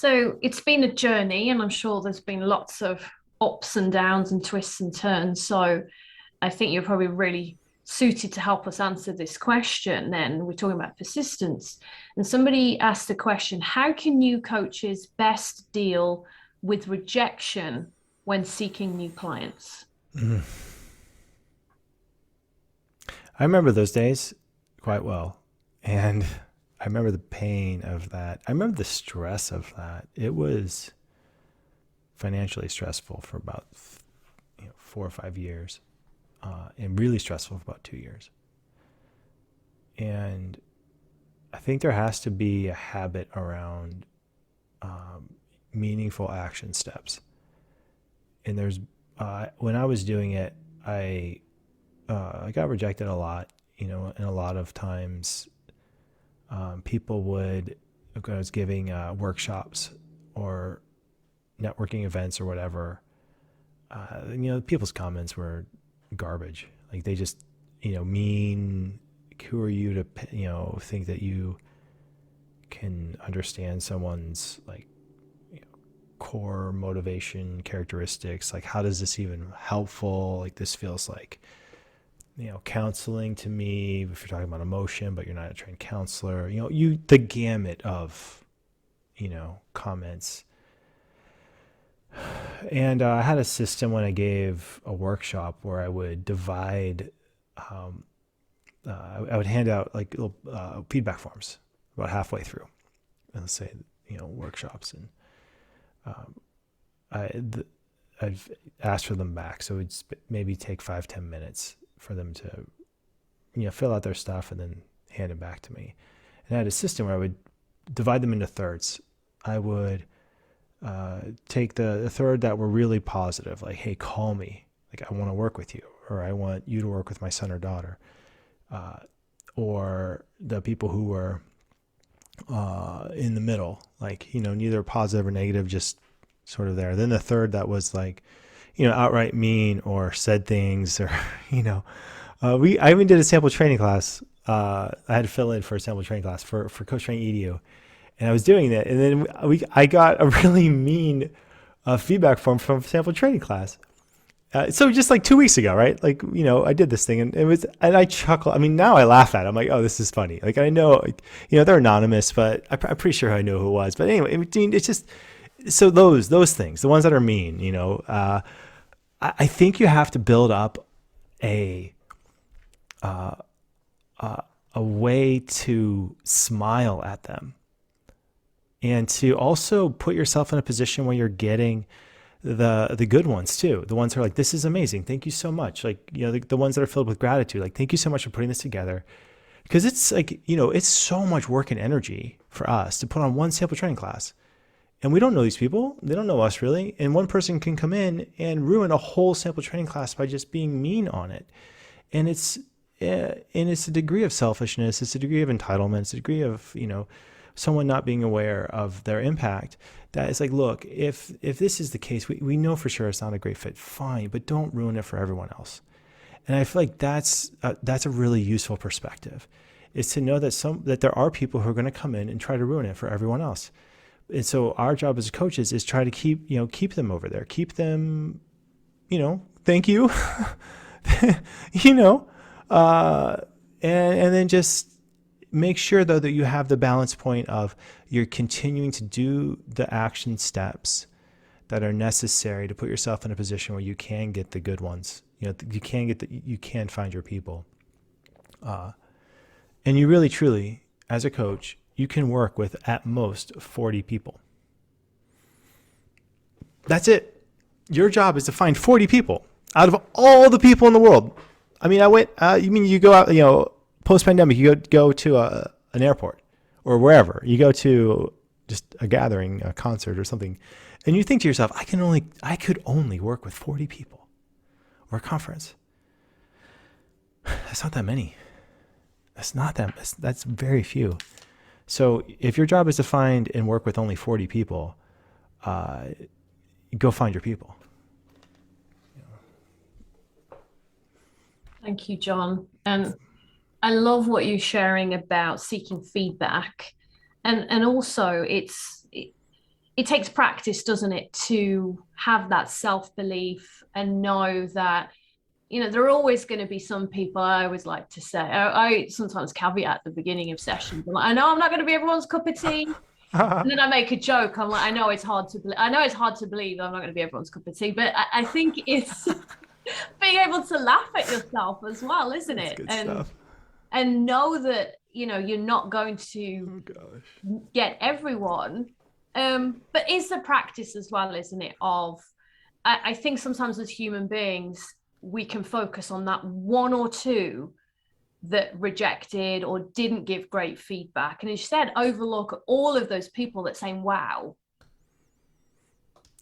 So it's been a journey, and I'm sure there's been lots of ups and downs and twists and turns. So I think you're probably really suited to help us answer this question. Then we're talking about persistence. And somebody asked the question: how can new coaches best deal with rejection when seeking new clients? Mm. I remember those days quite well. And I remember the pain of that. I remember the stress of that. It was financially stressful for about 4 or 5 years, and really stressful for about 2 years. And I think there has to be a habit around meaningful action steps. And when I was doing it, I got rejected a lot, and a lot of times people would, if I was giving workshops or networking events or whatever, people's comments were garbage. Like they just, mean, who are you to, think that you can understand someone's like core motivation characteristics? Like, how does this even helpful? Like, this feels like, counseling to me if you're talking about emotion, but you're not a trained counselor. The gamut of, comments. And I had a system when I gave a workshop where I would divide, I would hand out like little feedback forms about halfway through, let's say, workshops. And um, I've asked for them back. So it's maybe take 5-10 minutes for them to, fill out their stuff and then hand it back to me. And I had a system where I would divide them into thirds. I would take the third that were really positive, like, hey, call me. Like, I want to work with you, or I want you to work with my son or daughter. Or the people who were in the middle, like, neither positive or negative, just sort of there. Then the third that was like, outright mean or said things, or, I even did a sample training class. I had to fill in for a sample training class for Coach Training EDU. And I was doing that. And then I got a really mean feedback form from sample training class. So just like 2 weeks ago, right? Like, I did this thing, and and I chuckle. I mean, now I laugh at it. I'm like, oh, this is funny. Like, I know, like, they're anonymous, but I'm pretty sure I know who it was. But anyway, I mean, it's just, so those things, the ones that are mean, I think you have to build up a, uh, a way to smile at them, and to also put yourself in a position where you're getting the good ones too. The ones that are like, this is amazing, thank you so much. Like, the ones that are filled with gratitude, like, thank you so much for putting this together. Because it's like, it's so much work and energy for us to put on one sample training class. And we don't know these people. They don't know us really. And one person can come in and ruin a whole sample training class by just being mean on it. And it's a degree of selfishness. It's a degree of entitlement. It's a degree of, someone not being aware of their impact. That is like, look, if this is the case, we know for sure it's not a great fit. Fine, but don't ruin it for everyone else. And I feel like that's a really useful perspective, is to know that there are people who are going to come in and try to ruin it for everyone else. And so our job as coaches is try to keep them over there, keep them, thank you, you know, and then just make sure though that you have the balance point of you're continuing to do the action steps that are necessary to put yourself in a position where you can get the good ones. You can find your people. And you really, truly, as a coach, you can work with at most 40 people. That's it. Your job is to find 40 people out of all the people in the world. I mean, you go out, post-pandemic, you go to an airport or wherever. You go to just a gathering, a concert or something, and you think to yourself, I could only work with 40 people, or a conference. That's not that many. That's very few. So if your job is to find and work with only 40 people, go find your people. Thank you, John. And I love what you're sharing about seeking feedback. And also it takes practice, doesn't it, to have that self-belief and know that, there are always going to be some people. I always like to say, I sometimes caveat at the beginning of sessions. I'm like, I know I'm not going to be everyone's cup of tea. And then I make a joke. I'm like, I know it's hard to believe. I know it's hard to believe I'm not going to be everyone's cup of tea, but I think it's being able to laugh at yourself as well, isn't That's it? good stuff. And know that, you're not going to Oh gosh. get everyone. But it's a practice as well, isn't it? I think sometimes as human beings, we can focus on that one or two that rejected or didn't give great feedback. And as you said, overlook all of those people that saying, wow.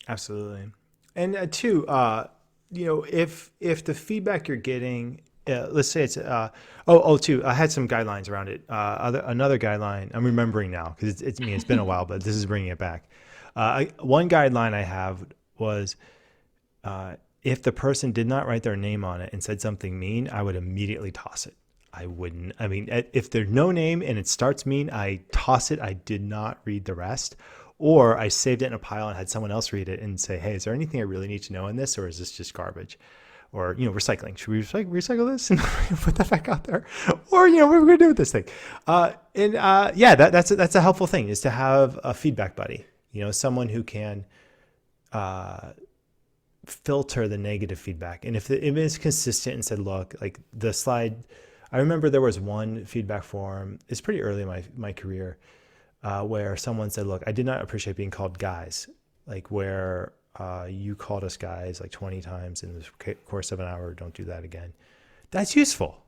Absolutely. And two, if the feedback you're getting, let's say it's two. I had some guidelines around it. Another guideline I'm remembering now because it's been a while, but this is bringing it back. One guideline I have was if the person did not write their name on it and said something mean, I would immediately toss it. I wouldn't. I mean, if there's no name and it starts mean, I toss it. I did not read the rest. Or I saved it in a pile and had someone else read it and say, hey, is there anything I really need to know in this? Or is this just garbage? Or, recycling. Should we recycle this and put that back out there? Or, what are we going to do with this thing? That's a helpful thing, is to have a feedback buddy, someone who can filter the negative feedback. And if it is consistent and said, look, like the slide, I remember there was one feedback form, it's pretty early in my career, where someone said, look, I did not appreciate being called guys, like where you called us guys like 20 times in the course of an hour. Don't do that again. That's useful.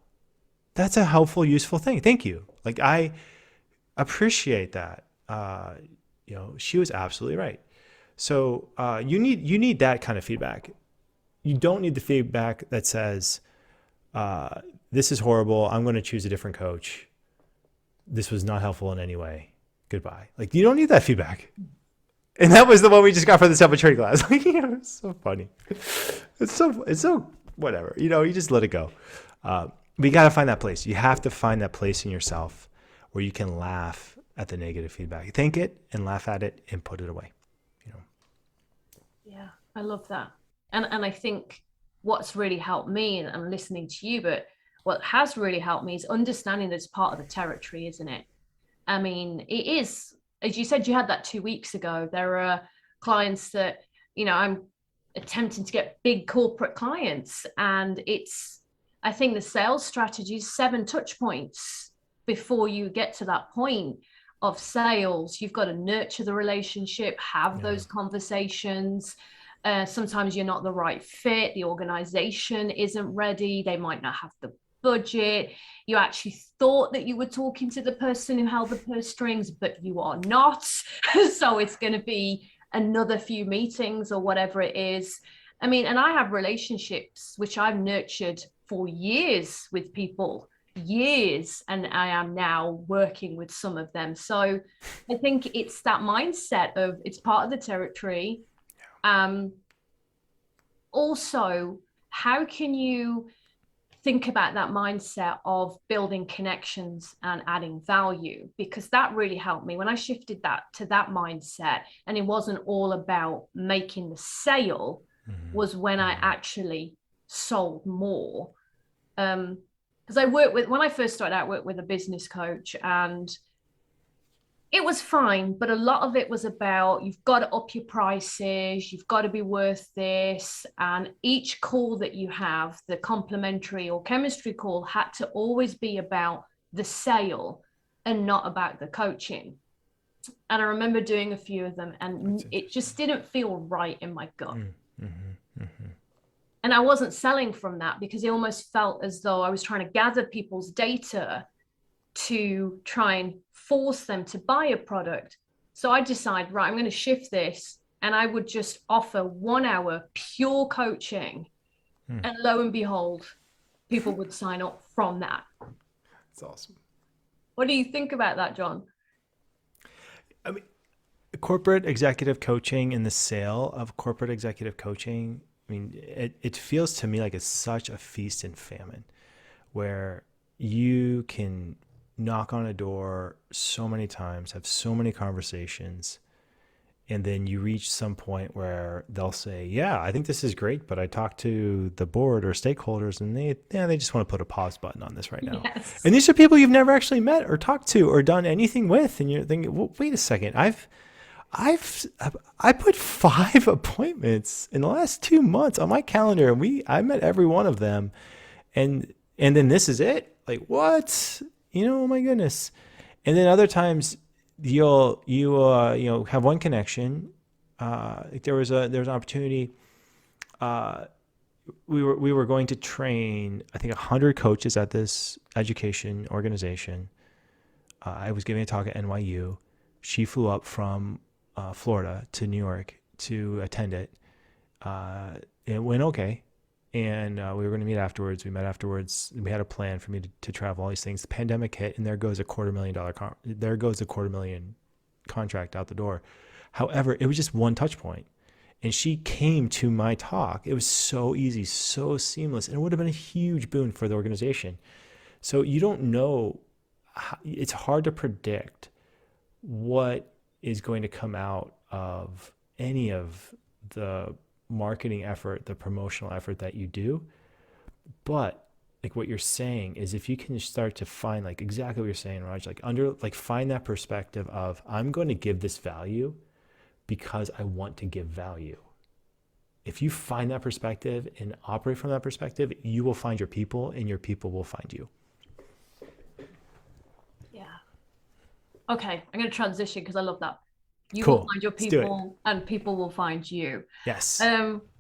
That's a helpful, useful thing. Thank you. Like, I appreciate that. She was absolutely right. So you need that kind of feedback. You don't need the feedback that says, this is horrible. I'm going to choose a different coach. This was not helpful in any way. Goodbye. Like, you don't need that feedback. And that was the one we just got for the self-maturity class. It's so funny. It's so whatever. You just let it go. But you got to find that place. You have to find that place in yourself where you can laugh at the negative feedback. Think it and laugh at it and put it away. Yeah, I love that. And I think what's really helped me, and I'm listening to you, but what has really helped me is understanding that it's part of the territory, isn't it? I mean, it is, as you said, you had that 2 weeks ago. There are clients that, I'm attempting to get big corporate clients. And I think the sales strategy is 7 touch points before you get to that point of sales. You've got to nurture the relationship, have those conversations. Sometimes you're not the right fit. The organization isn't ready. They might not have the budget. You actually thought that you were talking to the person who held the purse strings, but you are not. So it's going to be another few meetings or whatever it is. I mean, and I have relationships which I've nurtured for years with people, years, and I am now working with some of them. So I think it's that mindset of it's part of the territory. Also, how can you think about that mindset of building connections and adding value? Because that really helped me when I shifted that to that mindset, and it wasn't all about making the sale, was when I actually sold more. Because when I first started out, I worked with a business coach, and it was fine, but a lot of it was about, you've got to up your prices, you've got to be worth this. And each call that you have, the complimentary or chemistry call, had to always be about the sale and not about the coaching. And I remember doing a few of them, and it just didn't feel right in my gut. And I wasn't selling from that, because it almost felt as though I was trying to gather people's data to try and force them to buy a product. So I decided, right, I'm going to shift this, and I would just offer 1 hour pure coaching. And lo and behold, people would sign up from that. That's awesome. What do you think about that, John? I mean, corporate executive coaching and the sale of corporate executive coaching, I mean, it feels to me like it's such a feast and famine, where you can knock on a door so many times, have so many conversations, And then you reach some point where they'll say, yeah, I think this is great, but I talked to the board or stakeholders and they just want to put a pause button on this right now. Yes. And these are people you've never actually met or talked to or done anything with. And you're thinking, well, wait a second. I've I put 5 appointments in the last 2 months on my calendar, and I met every one of them, and then this is it. Like what? Oh my goodness. And then other times have one connection. Like there was an opportunity. Uh, we were going to train, I think, 100 coaches at this education organization. I was giving a talk at NYU. She flew up from Florida to New York to attend it. It went okay, and we were going to meet afterwards. We met afterwards. We had a plan for me to travel, all these things. The pandemic hit, and there goes a $250,000 contract out the door. However, it was just one touch point, and she came to my talk. It was so easy, so seamless, and it would have been a huge boon for the organization. So you don't know. It's hard to predict what is going to come out of any of the marketing effort, the promotional effort that you do. But like what you're saying is, if you can start to find, like exactly what you're saying, Raj, find that perspective of, I'm going to give this value because I want to give value. If you find that perspective and operate from that perspective, you will find your people and your people will find you. Yeah. Okay, I'm going to transition because I love that. You will Cool. find your Let's do it. people and people will find you. Yes.